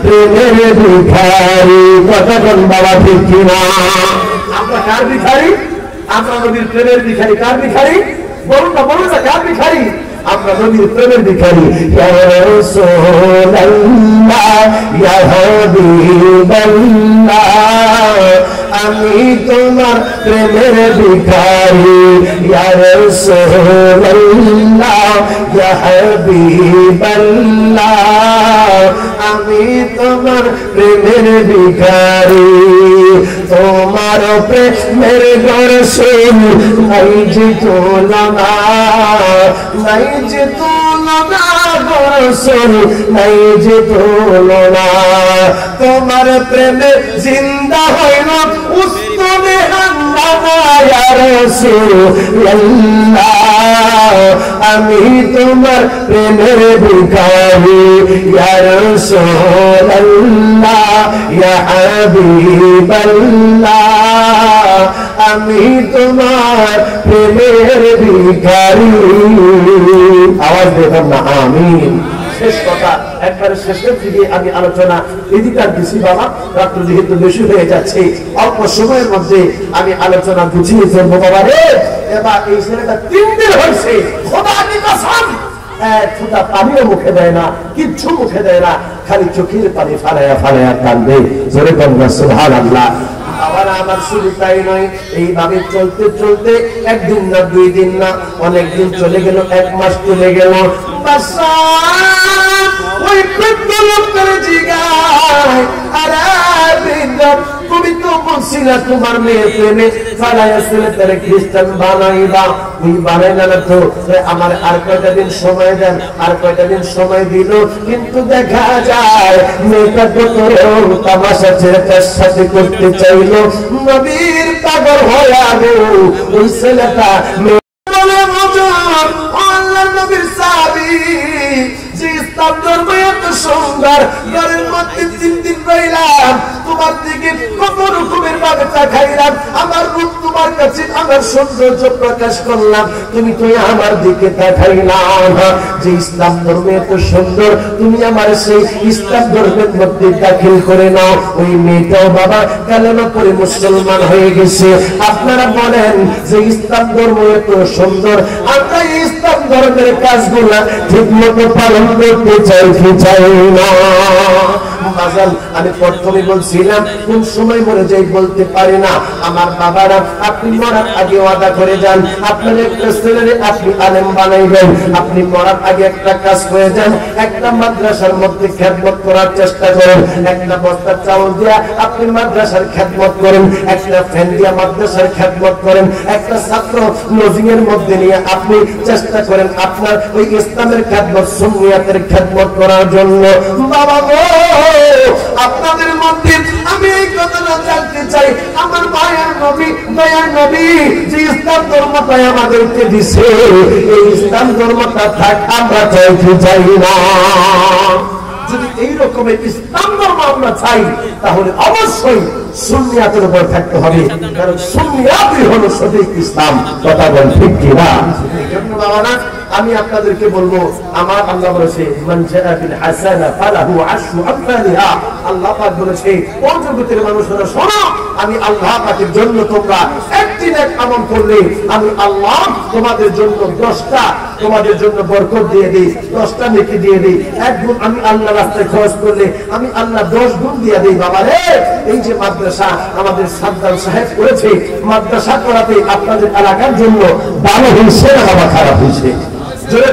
প্রেমের ভিখারি। কথা কোন বাবা ঠিক কিনা? আমরা কার ভিখারি? আমরা নবীর প্রেমের ভিখারি। কার ভিখারি? বলুন না, বলুন না, কার ভিখারি? আমরা নবীর প্রেমের ভিখারি। ইয়া রাসূলুল্লাহ ইয়া হাবিবাল্লাহ, আমি তোমার প্রেমের ভিখারি। ইয়া রাসূলুল্লাহ ইয়া হাবিবাল্লাহ, আমি তোমার প্রেমের ভিখারি। তোমার প্রেমের দর্শন নাই যে তুলনা, নাই যে তুলনা, দর্শন নাই যে তুলনা। তোমার প্রেমে জিন্দা হইল উস্তনে হান্নানা। ইয়া রাসূলুল্লাহ, আমি তোমার প্রেমের ভিখারি। ইয়া রাসূলুল্লাহ ইয়া হাবিবাল্লাহ, আমি তোমার প্রেমের ভিখারি। আওয়াজ দেখুন না, আমিন। শেষ কথা, একবারে শেষের দিকে আমি আলোচনা এদিকার দিছি বাবা, রাত্র যেহেতু বেশি হয়ে যাচ্ছে, অল্প সময়ের মধ্যে আমি আলোচনা গুছিয়ে ফেলবো বাবা রে। এবার এই ছেলেটা 3 দিন হয়েছে, খোদা কি কসম, এক ফোঁটা পানিও মুখে দেয় না, কিচ্ছু মুখে দেয় না, খালি চোখের পানি ফালাইয়া ফালাইয়া কান্দে। জোরে বলুন সুবহানাল্লাহ। আবার আমার শুধু তাই নয়, এইভাবে চলতে চলতে একদিন না, 2 দিন না, অনেক দিন চলে গেল, 1 মাস চলে গেল। ওই বৃদ্ধ লোকটার জিগায়, আরে বৃদ্ধ, তুমি তো বলছিলা তোমার মেয়ে প্রেমে ফালাইয়া ছেলেটারে খ্রিস্টান বানাইবা, তুমি বানাইলা না তো, আমার আর কয়টা দিন সময় দেন। আর কয়টা দিন সময় দিল, কিন্তু দেখা যায় মেয়েটা কতরেও তামাশা ছেলেটার সাথে করতে চাইল। নবীর পাগল হয়ে গো ওই ছেলেটা। নবীর সাহাবী যে ইসলাম ধর্ম এত সুন্দর, ঘরের মধ্যে 3 দিন রইলাম, তোমার দিকে কত রকমের ভাবে তাকাইলাম, আমার রূপ তোমার কাছে, আমার সৌন্দর্য প্রকাশ করলাম, তুমি তো আমার দিকে তাকাইলা না। যে ইসলাম ধর্ম এত সুন্দর, তুমি আমার সেই ইসলাম ধর্মের মধ্যে দাখিল করে নাও। ওই মেয়েটাও বাবা কালেমা পড়ে মুসলমান হয়ে গেছে। আপনারা বলেন যে ইসলাম ধর্ম এত সুন্দর, আমরা ইসলাম ধর্মের কাজগুলা ঠিক মতো পালন করতে চাই কি চাই না? আমি প্রথমে বলছিলাম কোন সময় মরে যাই বলতে পারি না। আমার বাবারা, আপনি মরার আগে ওয়াদা করে যান, আপনার একটা ছেলেরে আপনি আলেম বানাইবেন। আপনি মরার আগে একটা কাজ করে যান, একটা মাদ্রাসার মধ্যে খেদমত করার চেষ্টা করেন। একটা বস্তা চাউল দিয়া আপনি মাদ্রাসার খেদমত করেন, একটা ফ্যান দিয়া মাদ্রাসার খেদমত করেন, একটা ছাত্র লজিং এর মধ্যে নিয়ে আপনি চেষ্টা করেন আপনার ওই ইসলামের খেদমত, সুন্নিয়াতের খেদমত করার জন্য। বাবা গো, আপনাদের মধ্যে আমি এই কথাটা জানতে চাই, আমার মায়ের নবী, দয়ার নবী যে ইসলাম ধর্মটা আমাদেরকে দিছে, এই ইসলাম ধর্মটা থাক, আমরা চাইতে চাই না। যদি এই রকমের ইসলাম ধর্ম আমরা চাই, তাহলে অবশ্যই সুন্নিয়াতের উপর থাকতে হবে, কারণ সুন্নিয়াতই হলো সঠিক ইসলাম। কথা বল ঠিক কিনা? এই জন্য বাবা না, আমি আপনাদেরকে বলবো, আমার আল্লাহ বলেছে মান জাআ বিল হাসানা ফালাহু আশরু আমসালিহা। আল্লাহ পাক বলেছে, ও জগতের মানুষেরা শোনো, আমি আল্লাহ পাকের জন্য তোমরা একটি নেক আমল করলে আমি আল্লাহ তোমাদের জন্য 10টা তোমাদের জন্য বরকত দিয়ে দেই, 10টা নেকি দিয়ে দেই। 1 গুণ আমি আল্লাহ রাস্তায় খরচ করলে আমি আল্লাহ 10 গুণ দিয়ে দেই। বাবা রে, এই যে মাদ্রাসা আমাদের সাদ্দাম সাহেব করেছে, মাদ্রাসা করাতে আপনাদের এলাকার জন্য ভালো হয়েছে না বাবা খারাপ হয়েছে? জোরে